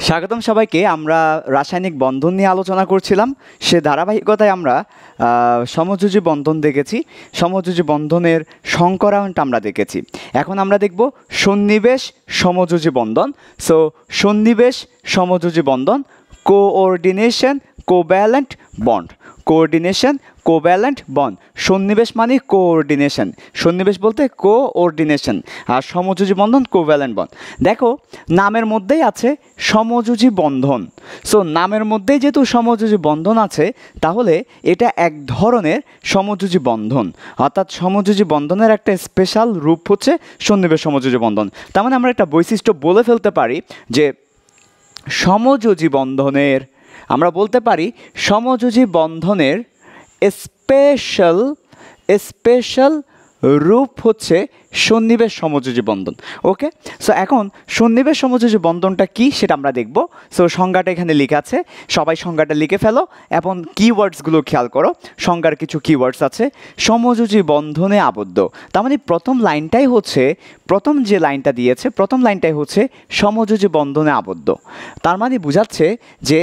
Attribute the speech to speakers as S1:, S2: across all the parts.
S1: স্বাগতম সবাইকে। আমরা রাসায়নিক বন্ধন নিয়ে আলোচনা করছিলাম। সে ধারাবাহিকতায় আমরা সমযোজী বন্ধন দেখেছি, সমযোজী বন্ধনের সংকরায়নটা আমরা দেখেছি। এখন আমরা দেখব সন্নিবেশ সমযোজী বন্ধন। সো সন্নিবেশ সমযোজী বন্ধন, coordination covalent bond. Coordination covalent bond. সন্নিবেশ মানে কোঅর্ডিনেশন, সন্নিবেশ বলতে কোঅর্ডিনেশন, আর সমযোজী বন্ধন কোভ্যালেন্ট বন্ড। দেখো নামের মধ্যেই আছে সমযোজী বন্ধন। সো নামের মধ্যেই যেহেতু সমযোজী বন্ধন আছে, তাহলে এটা এক ধরনের সমযোজী বন্ধন, অর্থাৎ সমযোজী বন্ধনের একটা স্পেশাল রূপ হচ্ছে সন্নিবেশ সমযোজী বন্ধন। তার মানে আমরা একটা বৈশিষ্ট্য বলে ফেলতে পারি যে সমযোজী বন্ধনের, আমরা বলতে পারি সমযোজী বন্ধনের স্পেশাল রূপ হচ্ছে সন্নিবেশ সমযোজী বন্ধন। ওকে, সো এখন সন্নিবেশ সমযোজী বন্ধনটা কি সেটা আমরা দেখব। সো সংজ্ঞাটা এখানে লেখা আছে, সবাই সংজ্ঞাটা লিখে ফেলো। এখন কিওয়ার্ডসগুলো খেয়াল করো, সংজ্ঞার কিছু কিওয়ার্ডস আছে। সমযোজী বন্ধনে আবদ্ধ, তার মানে প্রথম লাইনটাই হচ্ছে, প্রথম যে লাইনটা দিয়েছে প্রথম লাইনটাই হচ্ছে সমযোজী বন্ধনে আবদ্ধ। তার মানে বোঝাচ্ছে যে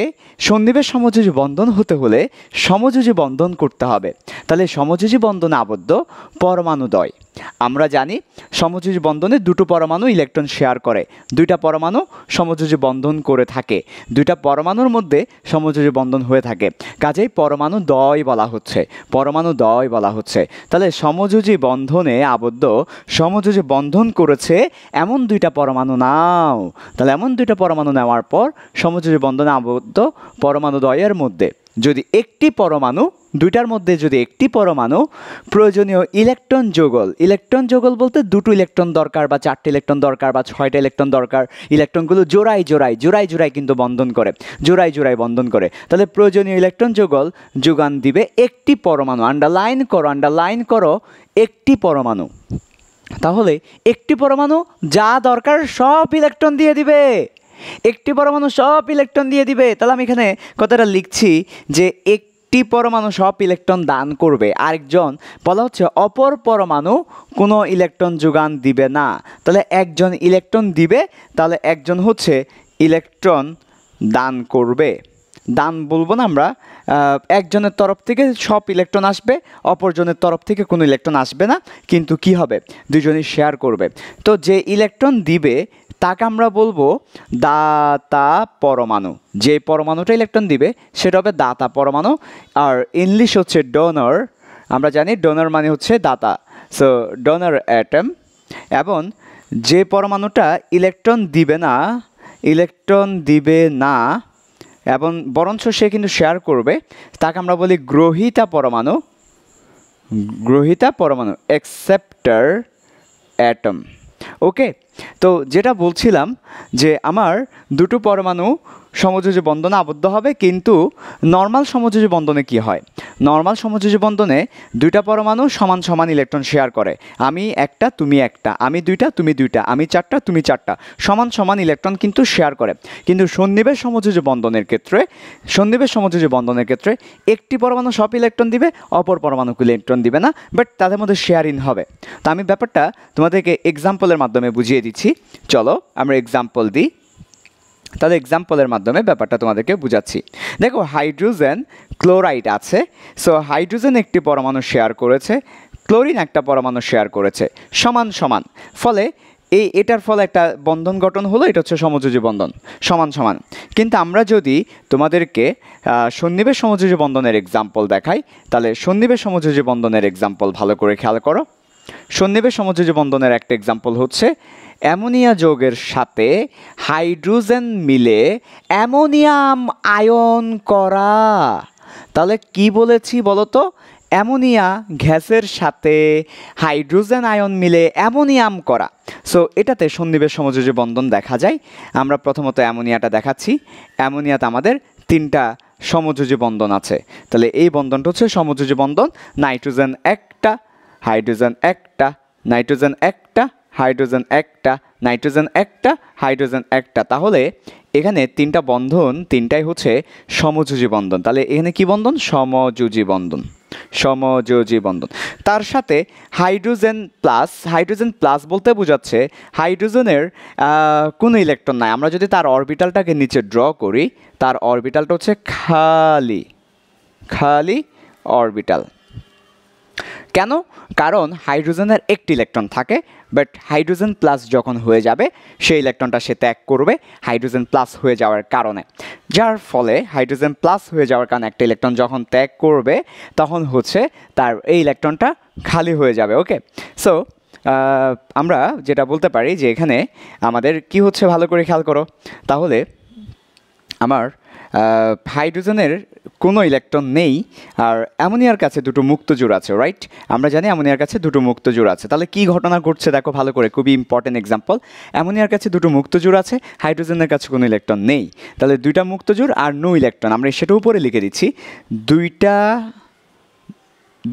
S1: সন্নিবেশ সমযোজী বন্ধন হতে হলে সমযোজী বন্ধন করতে হবে। তাহলে সমযোজী বন্ধনে আবদ্ধ পরমাণুদ্বয়। আমরা জানি সমযোজী বন্ধনে দুটো পরমাণু ইলেকট্রন শেয়ার করে, দুইটা পরমাণু সমযোজী বন্ধন করে থাকে, দুইটা পরমাণুর মধ্যে সমযোজী বন্ধন হয়ে থাকে, কাজেই পরমাণু দ্বয় বলা হচ্ছে, পরমাণু দ্বয় বলা হচ্ছে। তাহলে সমযোজী বন্ধনে আবদ্ধ, সমযোজী বন্ধন করেছে এমন দুইটা পরমাণু নাও। তাহলে এমন দুইটা পরমাণু নেওয়ার পর সমযোজী বন্ধনে আবদ্ধ পরমাণু দ্বয়ের মধ্যে যদি একটি পরমাণু, দুইটার মধ্যে যদি একটি পরমাণু প্রয়োজনীয় ইলেকট্রন যুগল বলতে দুটো ইলেকট্রন দরকার বা চারটে ইলেকট্রন দরকার বা ছয়টা ইলেকট্রন দরকার, ইলেকট্রন জোড়ায় কিন্তু বন্ধন করে, জোড়ায় বন্ধন করে। তাহলে প্রয়োজনীয় ইলেকট্রন যোগান দিবে একটি পরমাণু। আন্ডারলাইন করো একটি পরমাণু। তাহলে একটি পরমাণু যা দরকার সব ইলেকট্রন দিয়ে দিবে, একটি পরমাণু সব ইলেকট্রন দিয়ে দিবে। তাহলে আমি এখানে কথাটা লিখছি যে একটি পরমাণু সব ইলেকট্রন দান করবে, আরেকজন বলা হচ্ছে অপর পরমাণু কোনো ইলেকট্রন যোগান দিবে না। তাহলে একজন ইলেকট্রন দিবে, তাহলে একজন হচ্ছে ইলেকট্রন দান করবে। দান বলবো না আমরা, একজনের তরফ থেকে সব ইলেকট্রন আসবে, অপরজনের তরফ থেকে কোনো ইলেকট্রন আসবে না, কিন্তু কি হবে দুজনই শেয়ার করবে। তো যে ইলেকট্রন দিবে তাকে আমরা বলবো দাতা পরমাণু। যে পরমাণুটা ইলেকট্রন দিবে সেটা হবে দাতা পরমাণু। আর ইংলিশ হচ্ছে ডোনার। আমরা জানি ডোনার মানে হচ্ছে দাতা, সো ডোনার অ্যাটম। এবং যে পরমাণুটা ইলেকট্রন দিবে না এবং বরঞ্চ সে কিন্তু শেয়ার করবে, তাকে আমরা বলি গ্রহীতা পরমাণু, অ্যাকসেপ্টার অ্যাটম। ওকে, তো যেটা বলছিলাম যে আমার দুটো পরমাণু সমযোজী বন্ধনে আবদ্ধ হবে, কিন্তু নর্মাল সমযোজী বন্ধনে কি হয়? নর্মাল সমযোজী বন্ধনে দুইটা পরমাণু সমান সমান ইলেকট্রন শেয়ার করে। আমি একটা তুমি একটা, আমি দুইটা তুমি দুইটা, আমি চারটা তুমি চারটা, সমান সমান ইলেকট্রন কিন্তু শেয়ার করে। কিন্তু সন্নিবেশ সমযোজী বন্ধনের ক্ষেত্রে একটি পরমাণু সব ইলেকট্রন দিবে, অপর পরমাণুকে ইলেকট্রন দিবে না, বাট তাদের মধ্যে শেয়ারিং হবে। তো আমি ব্যাপারটা তোমাদেরকে এক্সাম্পলের মাধ্যমে বুঝিয়ে দিচ্ছি। চলো আমরা এক্সাম্পল দিই, তাহলে এক্সাম্পলের মাধ্যমে ব্যাপারটা তোমাদেরকে বুঝাচ্ছি। দেখো হাইড্রোজেন ক্লোরাইড আছে। সো হাইড্রোজেন একটি পরমাণু শেয়ার করেছে, ক্লোরিন একটা পরমাণু শেয়ার করেছে, সমান সমান। ফলে এটার ফলে একটা বন্ধন গঠন হলো, এটা হচ্ছে সমযোজী বন্ধন, সমান সমান। কিন্তু আমরা যদি তোমাদেরকে সন্নিবেশ সমযোজী বন্ধনের এক্সাম্পল দেখাই, তাহলে সন্নিবেশ সমযোজী বন্ধনের এক্সাম্পল ভালো করে খেয়াল করো। সন্নিবেশ সমযোজী বন্ধনের একটা এক্সাম্পল হচ্ছে অ্যামোনিয়া যৌগের সাথে হাইড্রোজেন মিলে অ্যামোনিয়াম আয়ন করা। তাহলে কি বলেছি বলো তো? অ্যামোনিয়া গ্যাসের সাথে হাইড্রোজেন আয়ন মিলে অ্যামোনিয়াম করা। সো এটাতে সন্নিবেশ সমযোজী বন্ধন দেখা যায়। আমরা প্রথমত অ্যামোনিয়াটা দেখাচ্ছি। অ্যামোনিয়াতে আমাদের তিনটা সমযোজী বন্ধন আছে। তাহলে এই বন্ধনটা হচ্ছে সমযোজী বন্ধন। নাইট্রোজেন একটা, হাইড্রোজেন একটা, নাইট্রোজেন একটা, হাইড্রোজেন একটা, নাইট্রোজেন একটা, হাইড্রোজেন একটা। তাহলে এখানে তিনটা বন্ধন, তিনটাই হচ্ছে সমযোজী বন্ধন। তাহলে এখানে কি বন্ধন? সমযোজী বন্ধন। সমযোজী বন্ধন। তার সাথে হাইড্রোজেন প্লাস বলতে বোঝাচ্ছে হাইড্রোজেনের কোনো ইলেকট্রন নাই। আমরা যদি তার অরবিটালটাকে নিচে ড্র করি, তার অরবিটালটা হচ্ছে খালি অরবিটাল। কেন? কারণ হাইড্রোজেনের একটি ইলেকট্রন থাকে, বাট হাইড্রোজেন প্লাস যখন হয়ে যাবে সেই ইলেকট্রনটা সে ত্যাগ করবে হাইড্রোজেন প্লাস হয়ে যাওয়ার কারণে। যার ফলে হাইড্রোজেন প্লাস হয়ে যাওয়ার কারণে একটা ইলেকট্রন যখন ত্যাগ করবে তখন হচ্ছে তার এই ইলেকট্রনটা খালি হয়ে যাবে। ওকে, সো আমরা যেটা বলতে পারি যে এখানে আমাদের কি হচ্ছে ভালো করে খেয়াল করো। তাহলে আমার হাইড্রোজেনের কোনো ইলেকট্রন নেই, আর অ্যামোনিয়ার কাছে দুটো মুক্ত জোড় আছে, রাইট? আমরা জানি অ্যামোনিয়ার কাছে দুটো মুক্ত জোড় আছে। তাহলে কি ঘটনা ঘটছে দেখো ভালো করে, খুবই ইম্পর্টেন্ট এক্সাম্পল। অ্যামোনিয়ার কাছে দুটো মুক্ত জোড় আছে, হাইড্রোজেনের কাছে কোনো ইলেকট্রন নেই। তাহলে দুইটা মুক্ত জোড় আর নো ইলেকট্রন, আমরা সেটা উপরে লিখে দিচ্ছি।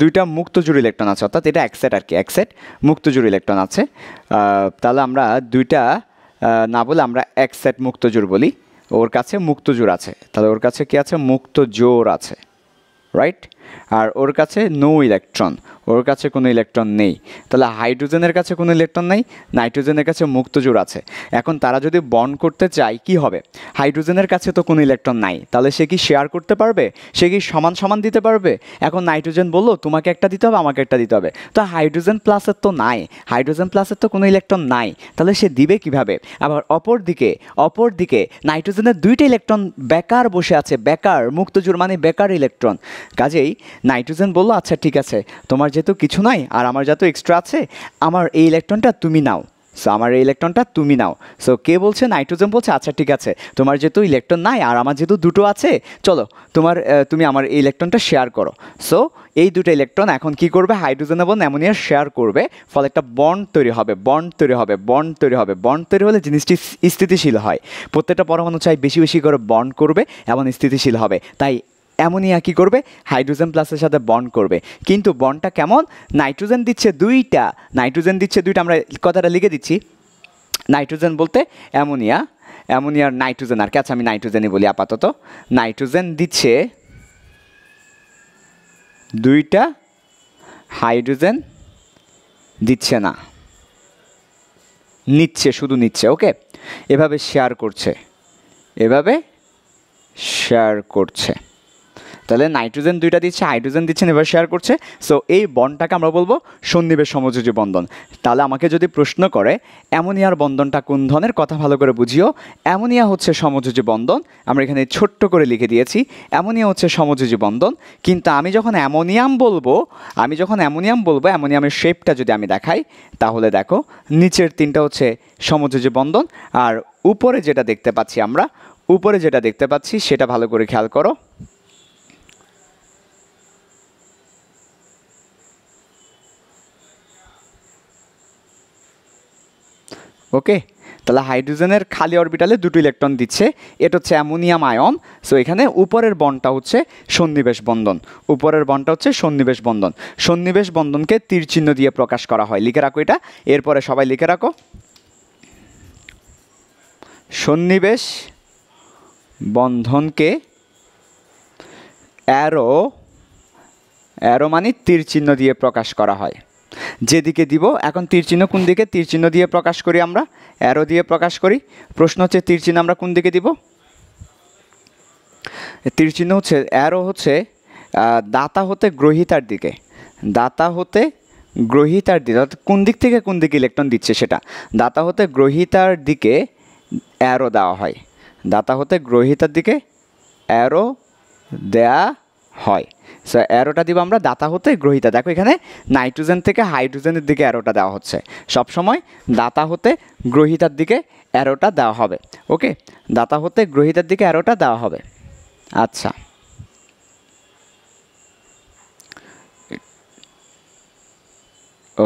S1: দুইটা মুক্ত জোড় ইলেকট্রন আছে, অর্থাৎ এটা এক সেট আর কি, এক সেট মুক্ত জোড় ইলেকট্রন আছে। তাহলে আমরা দুইটা না বলে আমরা এক সেট মুক্ত জোড় বলি। ওর কাছে মুক্ত জোড় আছে, তাহলে ওর কাছে কি আছে? মুক্ত জোড় আছে, রাইট? আর ওর কাছে নো ইলেকট্রন, ওর কাছে কোনো ইলেকট্রন নেই। তাহলে হাইড্রোজেনের কাছে কোনো ইলেকট্রন নেই, নাইট্রোজেনের কাছে মুক্ত জোড় আছে। এখন তারা যদি বন্ড করতে চায় কি হবে? হাইড্রোজেনের কাছে তো কোনো ইলেকট্রন নাই, তাহলে সে কি শেয়ার করতে পারবে? সে কি সমান সমান দিতে পারবে? এখন নাইট্রোজেন বললো তোমাকে একটা দিতে হবে, আমাকে একটা দিতে হবে। তো হাইড্রোজেন প্লাসের তো নাই, হাইড্রোজেন প্লাসের তো কোনো ইলেকট্রন নাই, তাহলে সে দিবে কিভাবে? আবার অপর দিকে নাইট্রোজেনের দুইটা ইলেকট্রন বেকার বসে আছে, বেকার, মুক্ত জোড় মানে বেকার ইলেকট্রন। কাজেই নাইট্রোজেন বললো আচ্ছা ঠিক আছে, তোমার যেহেতু কিছু নাই আর আমার যেহেতু এক্সট্রা আছে, আমার এই ইলেকট্রনটা তুমি নাও। সো আমার এই ইলেকট্রনটা তুমি নাও। সো কে বলছে? নাইট্রোজেন বলছে আচ্ছা ঠিক আছে, তোমার যেহেতু ইলেকট্রন নাই আর আমার যেহেতু দুটো আছে, চলো তুমি আমার এই ইলেকট্রনটা শেয়ার করো। সো এই দুটো ইলেকট্রন এখন কি করবে? হাইড্রোজেন এবং অ্যামোনিয়া শেয়ার করবে, ফলে একটা বন্ড তৈরি হবে। বন্ড তৈরি হলে জিনিসটি স্থিতিশীল হয়। প্রত্যেকটা পরমাণু চাই বেশি বেশি করে বন্ড করবে এবং স্থিতিশীল হবে। তাই অ্যামোনিয়া কী করবে? হাইড্রোজেন প্লাসের সাথে বন্ড করবে। কিন্তু বন্ডটা কেমন? নাইট্রোজেন দিচ্ছে দুইটা, আমরা কথাটা লিখে দিচ্ছি। নাইট্রোজেন বলতে অ্যামোনিয়ার নাইট্রোজেন আর কি, আচ্ছা আমি নাইট্রোজেনই বলি আপাতত। নাইট্রোজেন দিচ্ছে দুইটা, হাইড্রোজেন দিচ্ছে না, শুধু নিচ্ছে। ওকে, এভাবে শেয়ার করছে। তাহলে নাইট্রোজেন দুইটা দিচ্ছে, হাইড্রোজেন দিচ্ছেন, এবার শেয়ার করছে। সো এই বন্ডটাকে আমরা বলবো সন্নিবেশ সমযোজী বন্ধন। তাহলে আমাকে যদি প্রশ্ন করে অ্যামোনিয়ার বন্ধনটা কোন ধরনের, কথা ভালো করে বুঝিও। অ্যামোনিয়া হচ্ছে সমযোজী বন্ধন, আমরা এখানে ছোট্ট করে লিখে দিয়েছি অ্যামোনিয়া হচ্ছে সমযোজী বন্ধন। কিন্তু আমি যখন অ্যামোনিয়াম বলবো, অ্যামোনিয়ামের শেপটা যদি আমি দেখাই, তাহলে দেখো নিচের তিনটা হচ্ছে সমযোজী বন্ধন, আর উপরে যেটা দেখতে পাচ্ছি সেটা ভালো করে খেয়াল করো। ওকে, তাহলে হাইড্রোজেনের খালি অরবিটালে দুটো ইলেকট্রন দিচ্ছে, এটা হচ্ছে অ্যামোনিয়াম আয়ন। সো এখানে উপরের বন্ডটা হচ্ছে সন্নিবেশ বন্ধন। সন্নিবেশ বন্ধনকে তীর চিহ্ন দিয়ে প্রকাশ করা হয়, লিখে রাখো এটা, এরপরে সবাই লিখে রাখো। সন্নিবেশ বন্ধনকে অ্যারো মানে তীর চিহ্ন দিয়ে প্রকাশ করা হয়। যেদিকে দিব, এখন তীর চিহ্ন কোন দিকে? তীর চিহ্ন দিয়ে প্রকাশ করি আমরা, অ্যারো দিয়ে প্রকাশ করি। প্রশ্ন হচ্ছে তীর চিহ্ন আমরা কোন দিকে দিব? তীর চিহ্ন হচ্ছে অ্যারো হচ্ছে দাতা হতে গ্রহীতার দিকে, অর্থাৎ কোন দিক থেকে কোন দিকে ইলেকট্রন দিচ্ছে সেটা। দাতা হতে গ্রহীতার দিকে অ্যারো দেওয়া হয়, সো অ্যারোটা দিব আমরা দাতা হতে গ্রহীতা। দেখো এখানে নাইট্রোজেন থেকে হাইড্রোজেনের দিকে অ্যারোটা দেওয়া হচ্ছে, সবসময় দাতা হতে গ্রহীতার দিকে অ্যারোটা দেওয়া হবে। ওকে, দাতা হতে গ্রহীতার দিকে অ্যারোটা দেওয়া হবে। আচ্ছা,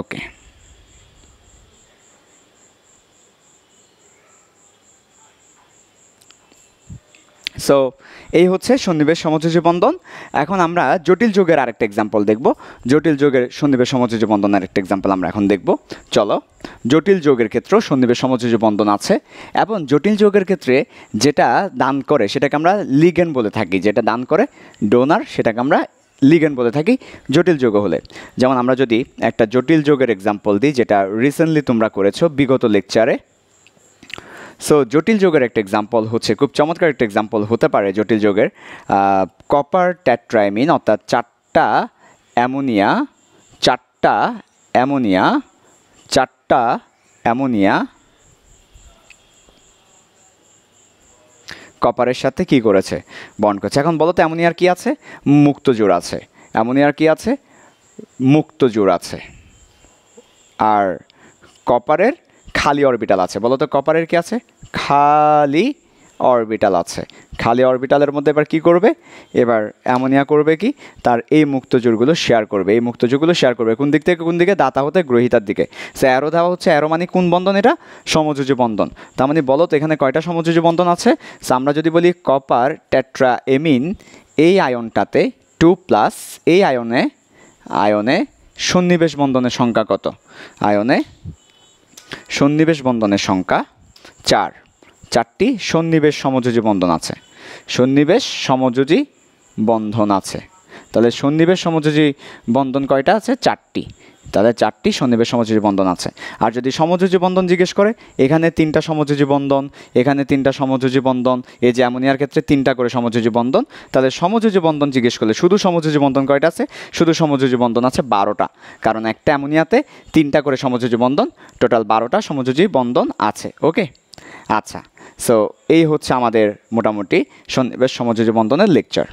S1: ওকে, সো এই হচ্ছে সন্নিবেশ সমযোজী বন্ধন। এখন আমরা জটিল যৌগের আরেকটা এক্সাম্পল দেখব। জটিল যৌগের সন্নিবেশ সমযোজী বন্ধন আরেকটা এক্সাম্পল আমরা এখন দেখব। চলো, জটিল যৌগের ক্ষেত্রেও সন্নিবেশ সমযোজী বন্ধন আছে, এবং জটিল যৌগের ক্ষেত্রে যেটা দান করে সেটাকে আমরা লিগেন্ড বলে থাকি, যেটা দান করে ডোনার সেটাকে আমরা লিগ্যান্ড বলে থাকি জটিল যৌগ হলে। যেমন আমরা যদি একটা জটিল যৌগের এক্সাম্পল দিই, যেটা রিসেন্টলি তোমরা করেছো বিগত লেকচারে। সো জটিল যৌগের একটা এক্সাম্পল হচ্ছে, খুব চমৎকার একটা এক্সাম্পল হতে পারে জটিল যৌগের কপার টেট্রাইমিন, অর্থাৎ চারটা অ্যামোনিয়া কপারের সাথে কি করেছে, বন্ড করেছে। এখন বলো তো অ্যামোনিয়ার কি আছে, মুক্ত জোড় আছে। অ্যামোনিয়ার কি আছে, মুক্ত জোড় আছে। আর কপারের খালি অরবিটাল আছে। বলো তো কপারের কি আছে, খালি অরবিটাল আছে। খালি অরবিটালের মধ্যে এবার কি করবে, এবার অ্যামোনিয়া করবে কি, তার এই মুক্ত জোড়গুলো শেয়ার করবে। এই মুক্ত জোড়গুলো শেয়ার করবে কোন দিক থেকে কোন দিকে, দাতা হতে গ্রহিতার দিকে। সে অ্যারো দেওয়া হচ্ছে, অ্যারো মানে কোন বন্ধন, এটা সমযোজী বন্ধন। তার মানে বলো তো এখানে কয়টা সমযোজী বন্ধন আছে। সো আমরা যদি বলি কপার টেট্রাএমিন, এই আয়নটাতে 2+, এই আয়নে সন্নিবেশ বন্ধনের সংখ্যা কত, আয়নে সন্নিবেশ বন্ধনের সংখ্যা 4টি সন্নিবেশ সমযোজী বন্ধন আছে। সন্নিবেশ সমযোজী বন্ধন আছে। তাহলে সন্নিবেশ সমযোজী বন্ধন কয়টা আছে, 4টি। তাহলে 4টি সন্নিবেশ সমযোজী বন্ধন আছে। আর যদি সমযোজী বন্ধন জিজ্ঞেস করে, এখানে 3টা সমযোজী বন্ধন, এখানে 3টা সমযোজী বন্ধন, এই যে অ্যামোনিয়ার ক্ষেত্রে 3টা করে সমযোজী বন্ধন। তাহলে সমযোজী বন্ধন জিজ্ঞেস করলে শুধু সমযোজী বন্ধন কয়টা আছে, শুধু সমযোজী বন্ধন আছে 12টা। কারণ একটা অ্যামোনিয়াতে 3টা করে সমযোজী বন্ধন, টোটাল 12টা সমযোজী বন্ধন আছে। ওকে, আচ্ছা। সো এই হচ্ছে আমাদের মোটামুটি সন্নিবেশ সমযোজী বন্ধনের লেকচার।